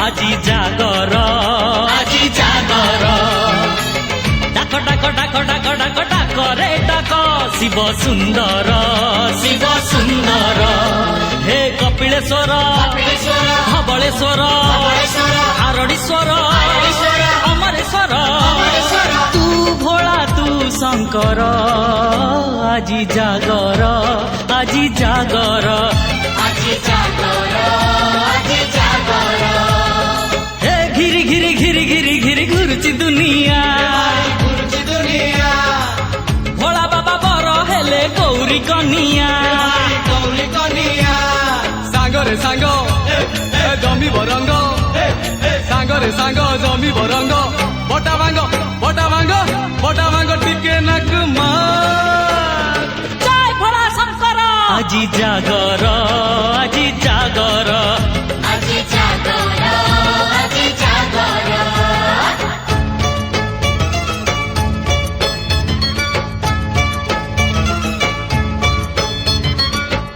আজি জাগর আজি জাগর ডাক ডাক ডাক ডাক ডাক ডাক রে ডাক শিব সুন্দর শিব সুন্দর হে কপিলেশ্বর ধবলেশ্বর আরড়ীশ্বর অমরেশ্বর তু ভোলা তু শঙ্কর আজি জাগর আজি জাগর আজি জাগর আজি জাগর হে ঘিরি ঘিরি ঘিরি ঘিরি ঘিরি ঘুরছি দুনিয়া ভোলা বাবা বড় হেলে গৌরী কনিয়া সাগরে সাঙ্গ জমি বরঙ্গ সাগরে সাঙ্গ জমি বরঙ্গ বটা ভাঙ্গ বটা ভাঙ্গ বটা ভাঙ্গ টিকে নাক মার জয় ভোলা শঙ্কর আজি জাগর আজি জাগর আজি জাগর আজি জাগর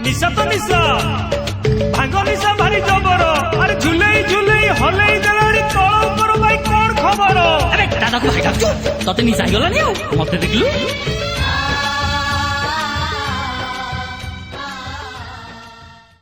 নিশা তো নিশা ভাঙ্গ নিশা ভারি জবর আরে ঝুলেই ঝুলেই হলেই দেলানি তଳ ଉପର ଭାଇ କଣ ଖବର আরে দাদাকে ভাই ডাকছো ততে নিশা হইগলানি মতে দেখলু